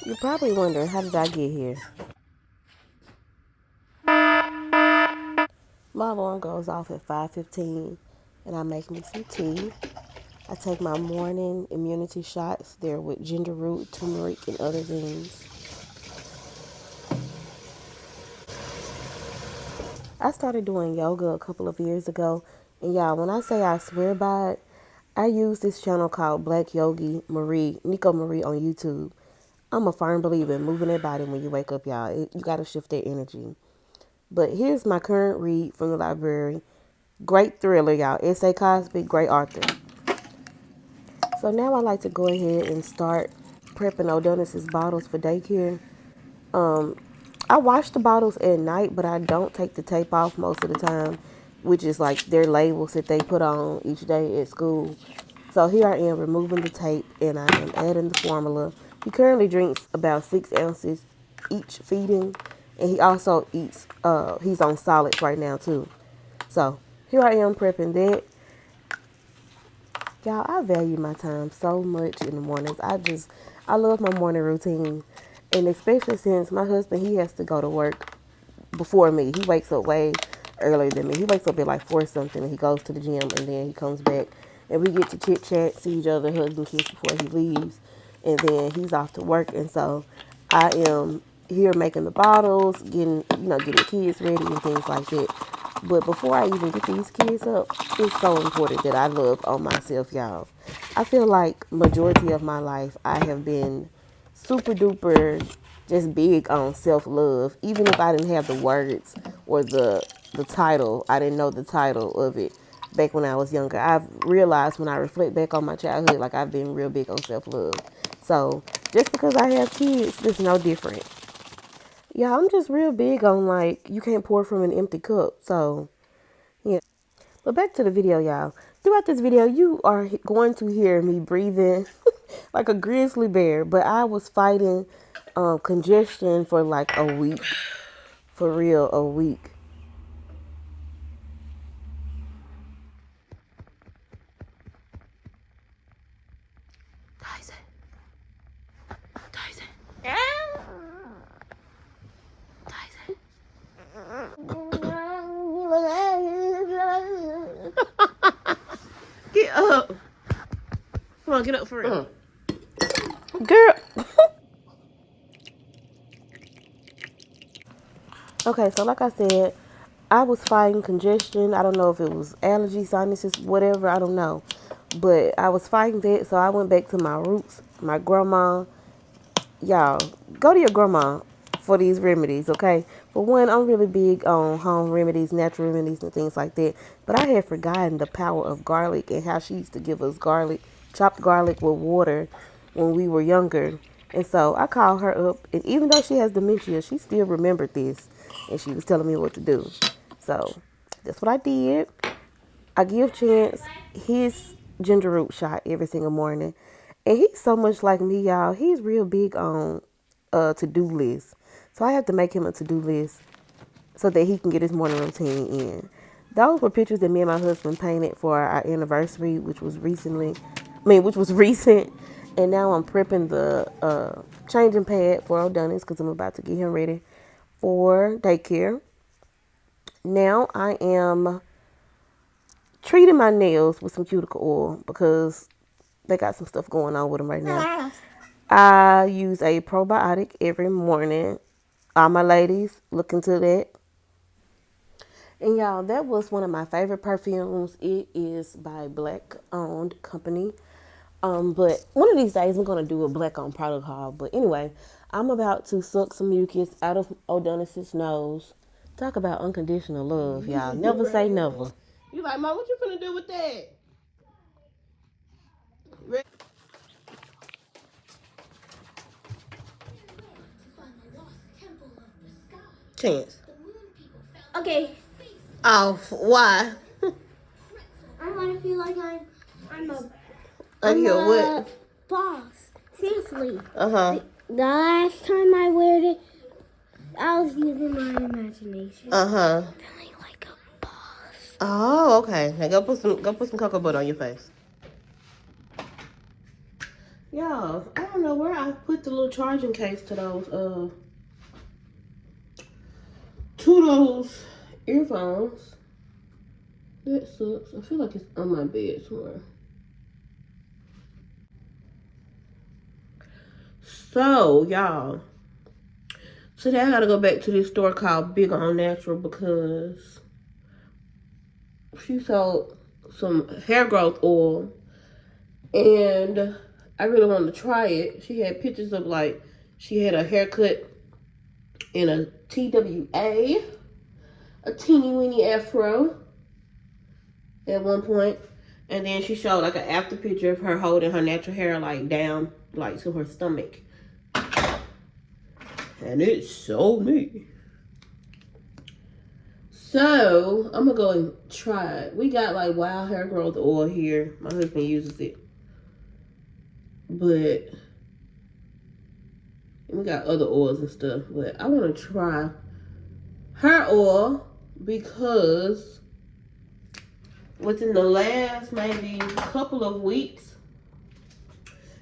You're probably wondering, how did I get here? My alarm goes off at 5:15, and I make me some tea. I take my morning immunity shots. They're with ginger root, turmeric, and other things. I started doing yoga a couple of years ago, and y'all, when I say I swear by it, I use this channel called Black Yogi Marie, Nico Marie on YouTube. I'm a firm believer in moving that body when you wake up, y'all. You got to shift that energy. But here's my current read from the library. Great thriller, y'all. S.A. Cosby, great author. So now I like to go ahead and start prepping Odonis's bottles for daycare. I wash the bottles at night, but I don't take the tape off most of the time, which is like their labels that they put on each day at school. So here I am removing the tape and I am adding the formula. He currently drinks about 6 ounces each feeding, and he also eats, he's on solids right now too. So here I am prepping that. Y'all, I value my time so much in the mornings. I love my morning routine. And especially since my husband, he has to go to work before me. He wakes up way earlier than me. He wakes up at like 4 something and he goes to the gym and then he comes back and we get to chit chat, see each other, hug and kiss before he leaves. And then he's off to work. And so I am here making the bottles, getting kids ready and things like that. But before I even get these kids up, it's so important that I love on myself, y'all. I feel like majority of my life I have been super duper just big on self love. Even if I didn't have the words or the title, I didn't know the title of it back when I was younger. I've realized when I reflect back on my childhood, like I've been real big on self love. So just because I have kids, it's no different. Yeah, I'm just real big on like you can't pour from an empty cup. So yeah. But back to the video, y'all. Throughout this video, you are going to hear me breathing like a grizzly bear. But I was fighting congestion for like a week. For real, a week. Tyson. Tyson. Tyson. Get up. Come on, get up for real. Girl. Okay, so like I said, I was fighting congestion. I don't know if it was allergy, sinuses, whatever. I don't know. But I was fighting that, so I went back to my roots, my grandma. Y'all, go to your grandma for these remedies, okay? For one, I'm really big on home remedies, natural remedies, and things like that. But I had forgotten the power of garlic and how she used to give us garlic, chopped garlic with water when we were younger. And so I called her up, and even though she has dementia, she still remembered this, and she was telling me what to do. So that's what I did. I give Chance his ginger root shot every single morning. And he's so much like me, y'all. He's real big on a to-do list. So I have to make him a to-do list so that he can get his morning routine in. Those were pictures that me and my husband painted for our anniversary, which was recent. And now I'm prepping the changing pad for Odonis because I'm about to get him ready for daycare. Now I am treating my nails with some cuticle oil because they got some stuff going on with them right now. I use a probiotic every morning. All my ladies, look into that. And y'all, that was one of my favorite perfumes. It is by black owned company. But one of these days I'm gonna do a black owned product haul. But anyway, I'm about to suck some mucus out of Odonis's nose. Talk about unconditional love, y'all. Never say never. You like, Mom, what you finna do with that? Chance. Okay. Oh, why? I want to feel like I'm a Like you're what? boss. Seriously. Uh-huh. The last time I wore it, I was using my imagination. Uh-huh. Feeling like a boss. Oh, okay. Now go put some cocoa butter on your face. Y'all, I don't know where I put the little charging case to those earphones. That sucks. I feel like it's on my bed somewhere. So, y'all, today I gotta go back to this store called Big On Natural because she sold some hair growth oil and I really wanted to try it. She had pictures of like she had a haircut in a TWA, a teeny weeny afro at one point, and then she showed like an after picture of her holding her natural hair like down like to her stomach, and it sold me. So I'm gonna go and try it. We got like wild hair growth oil here. My husband uses it, but we got other oils and stuff. But I want to try her oil because within the last maybe couple of weeks,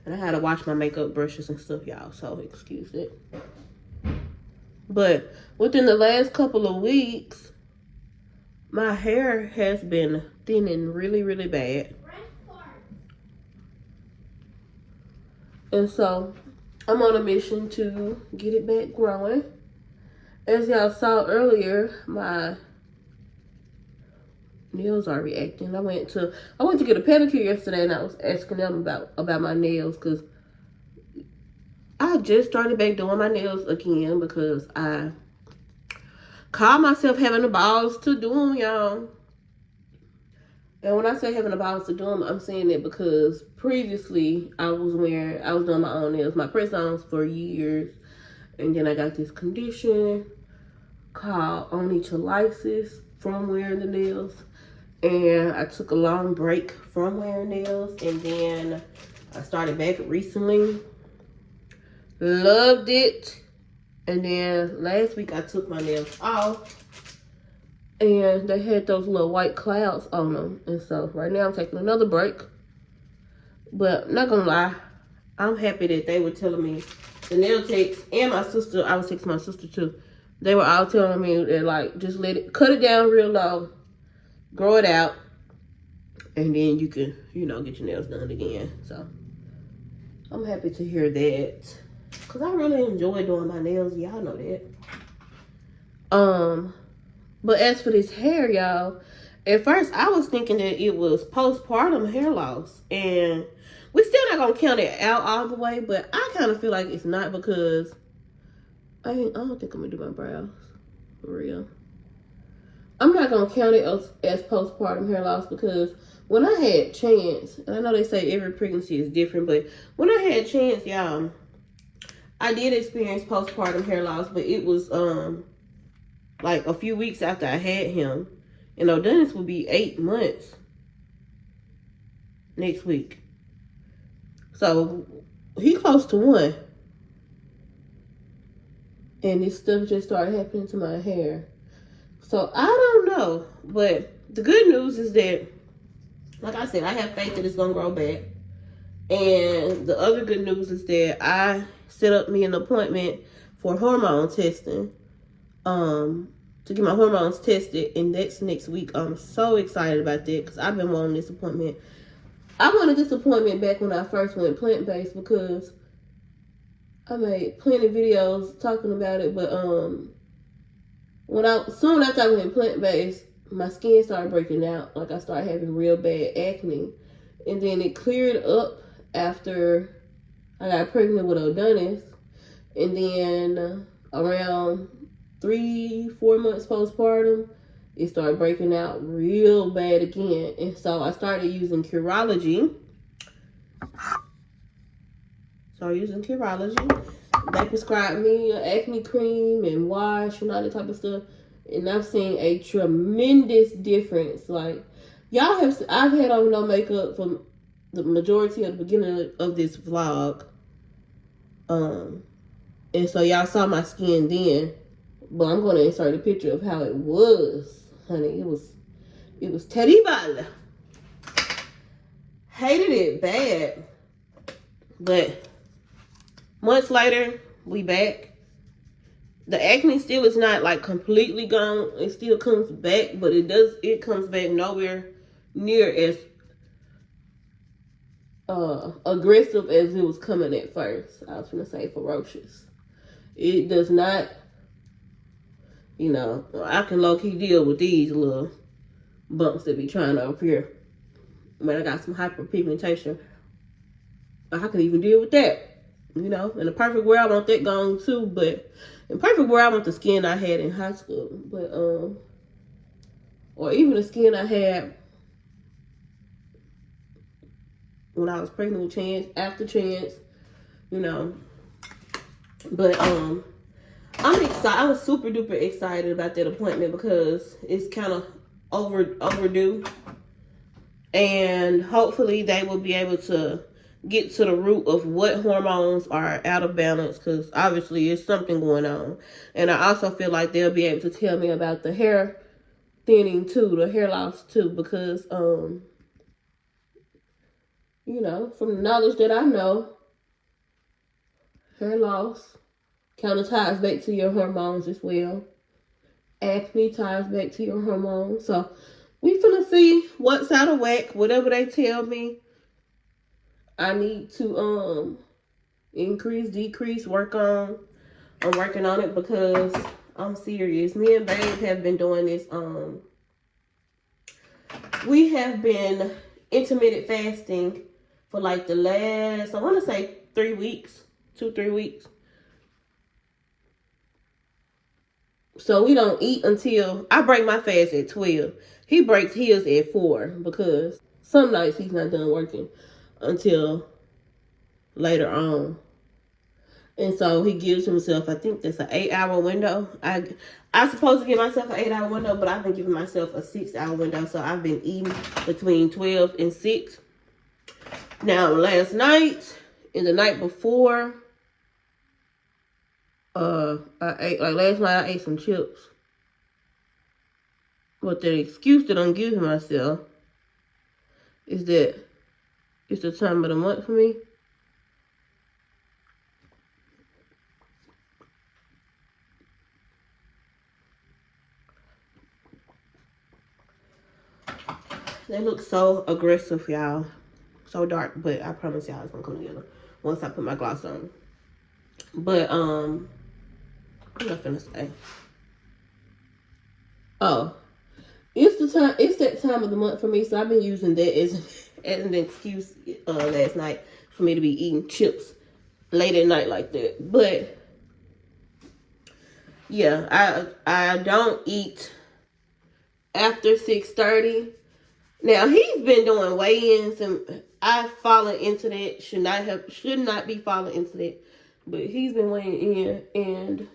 and I had to wash my makeup brushes and stuff, y'all, so excuse it. But within the last couple of weeks, my hair has been thinning really, really bad. And so I'm on a mission to get it back growing. As y'all saw earlier, my nails are reacting. I went to get a pedicure yesterday, and I was asking them about my nails because I just started back doing my nails again because I call myself having the balls to do them, y'all. And when I say having the balls to do them, I'm saying it because previously I was doing my own nails, my press-ons for years, and then I got this condition called onycholitis from wearing the nails, and I took a long break from wearing nails, and then I started back recently. Loved it. And then last week I took my nails off and they had those little white clouds on them. And so right now I'm taking another break. But not gonna lie, I'm happy that they were telling me, the nail techs and my sister, I was texting my sister too. They were all telling me that like, just cut it down real low, grow it out, and then you can, get your nails done again. So I'm happy to hear that. Cause I really enjoy doing my nails, y'all know that. But as for this hair, y'all, at first I was thinking that it was postpartum hair loss, and we still not gonna count it out all the way, but I kind of feel like it's not because I don't think I'm gonna do my brows for real. I'm not gonna count it as postpartum hair loss because when I had Chance, and I know they say every pregnancy is different, but when I had Chance, y'all, I did experience postpartum hair loss, but it was like a few weeks after I had him. And O'Dennis will be 8 months next week. So he close to 1. And this stuff just started happening to my hair. So I don't know. But the good news is that, like I said, I have faith that it's going to grow back. And the other good news is that I set up me an appointment for hormone testing, to get my hormones tested, and that's next week. I'm so excited about that because I've been wanting this appointment. I wanted this appointment back when I first went plant-based because I made plenty of videos talking about it, but soon after I went plant-based, my skin started breaking out. Like I started having real bad acne, and then it cleared up after I got pregnant with O'Dennis, and then around 3-4 months postpartum, it started breaking out real bad again. And so I started using Curology. They prescribed me an acne cream and wash and all that type of stuff. And I've seen a tremendous difference. Like, I've had on no makeup for the majority of the beginning of this vlog. And so y'all saw my skin then. But I'm going to insert a picture of how it was. Honey, it was terrible. Hated it bad. But months later, we back. The acne still is not like completely gone. It still comes back, but it comes back nowhere near as aggressive as it was coming at first. I was gonna say ferocious. It does not, I can low key deal with these little bumps that be trying to appear. When I got some hyperpigmentation, I can even deal with that. In the perfect world, I want that gone too. But in perfect world, I want the skin I had in high school. But or even the skin I had when I was pregnant with Chance, after Chance, you know. But I'm excited. I was super duper excited about that appointment because it's kind of overdue, and hopefully they will be able to get to the root of what hormones are out of balance, because obviously it's something going on. And I also feel like they'll be able to tell me about the hair thinning too, the hair loss too, because from the knowledge that I know, hair loss kind of ties back to your hormones as well. Acne ties back to your hormones. So we finna see what's out of whack. Whatever they tell me, I need to increase, decrease, work on. I'm working on it because I'm serious. Me and Babe have been doing this. We have been intermittent fasting for like the last, I want to say 3 weeks, 2-3 weeks. So we don't eat until I break my fast at 12. He breaks his at 4 because some nights he's not done working until later on. And so he gives himself, I think that's an 8-hour window. I'm supposed to give myself an 8-hour window, but I've been giving myself a 6-hour window. So I've been eating between 12 and 6. Now, last night and the night before, last night I ate some chips. But the excuse that I'm giving myself is that it's the time of the month for me. They look so aggressive, y'all. So dark, but I promise y'all it's gonna come together once I put my gloss on. But I'm not finna say. Oh, it's that time of the month for me, so I've been using that as an excuse last night for me to be eating chips late at night like that. But yeah, I don't eat after 6:30. Now he's been doing weigh-ins, and I've fallen into that. Should not be falling into that. But he's been weighing in, and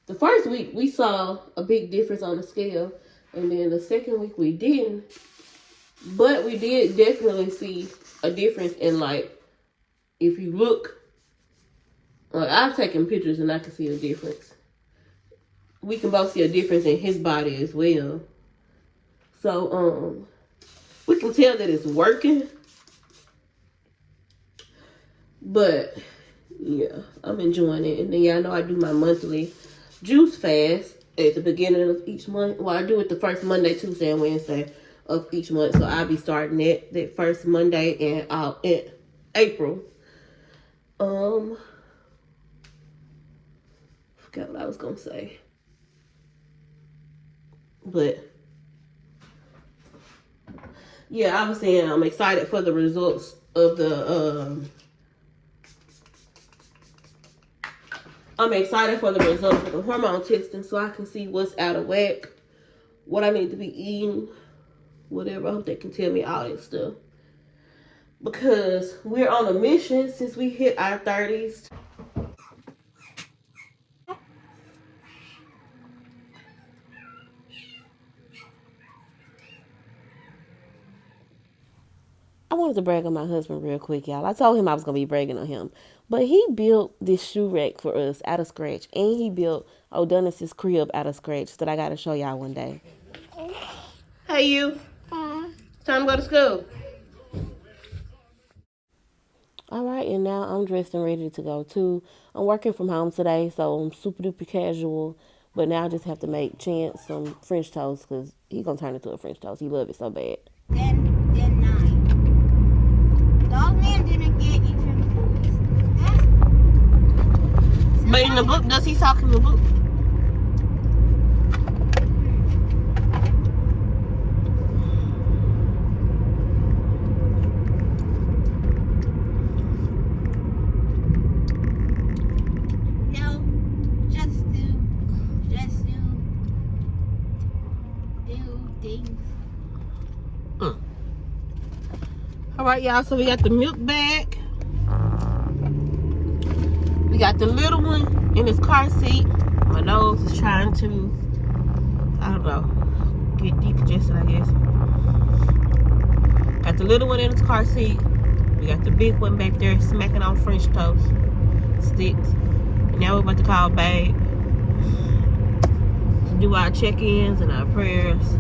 the first week we saw a big difference on the scale, and then the second week we didn't. But we did definitely see a difference in, like, if you look, like, I've taken pictures and I can see a difference. We can both see a difference in his body as well. So, we can tell that it's working. But, yeah, I'm enjoying it. And then y'all know I do my monthly juice fast at the beginning of each month. Well, I do it the first Monday, Tuesday, and Wednesday of each month. So I'll be starting that first Monday in April. Forgot what I was gonna say. But yeah, I was saying I'm excited for the results of the I'm excited for the results of the hormone testing so I can see what's out of whack, what I need to be eating, whatever. I hope they can tell me all that stuff. Because we're on a mission since we hit our 30s. I wanted to brag on my husband real quick, y'all. I told him I was going to be bragging on him. But he built this shoe rack for us out of scratch. And he built Odonis's crib out of scratch that I got to show y'all one day. Hey, you. It's time to go to school. All right, and now I'm dressed and ready to go too. I'm working from home today, so I'm super duper casual. But now I just have to make Chance some French toast because he gonna turn into a French toast. He love it so bad. Then 9. The old man didn't get even. But in the book, does he talk in the book? No, just do things. All right, y'all. So we got the milk bag. We got the little one in his car seat. My nose is trying to, I don't know, get decongested, I guess. Got the little one in his car seat. We got the big one back there smacking on French toast sticks. And now we're about to call back to do our check-ins and our prayers.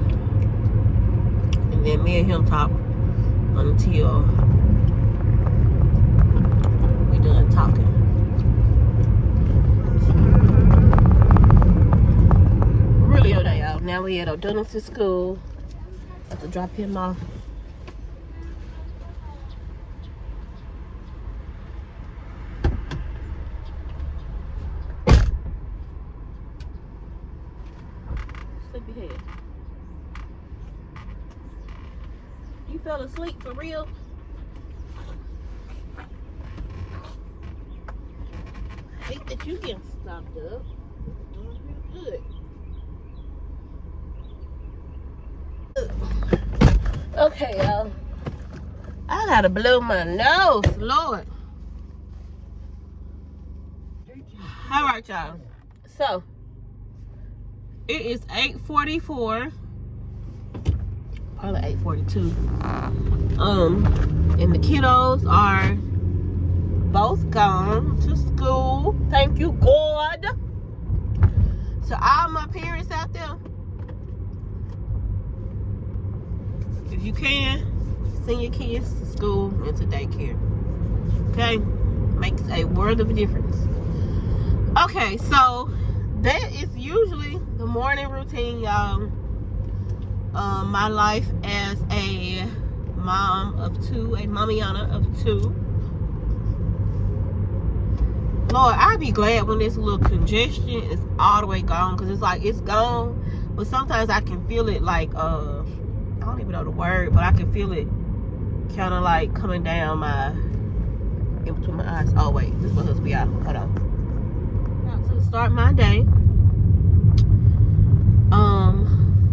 And then me and him talk until we done talking. Really on day out. Now we at O'Donnell's school. Have to drop him off. Sleepyhead. You fell asleep for real? I hate that you getting stopped up. Doing real good. Okay, y'all. I gotta blow my nose, Lord. All right, y'all. So it is 8:44. Probably 8:42. And the kiddos are both gone to school. Thank you, God. So all my parents out there, if you can, send your kids to school and to daycare. Okay? Makes a world of a difference. Okay, so that is usually the morning routine, y'all. My life as a mom of two, a mamiana of two. Lord, I'd be glad when this little congestion is all the way gone, because it's like it's gone, but sometimes I can feel it like I don't even know the word, but I can feel it kind of like coming down in between my eyes. Oh wait, this is supposed to be out. Hold on. Now to start my day.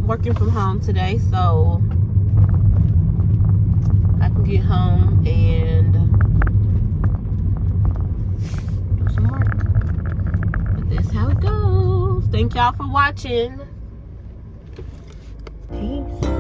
Working from home today, so I can get home and do some work. But that's how it goes. Thank y'all for watching. Peace.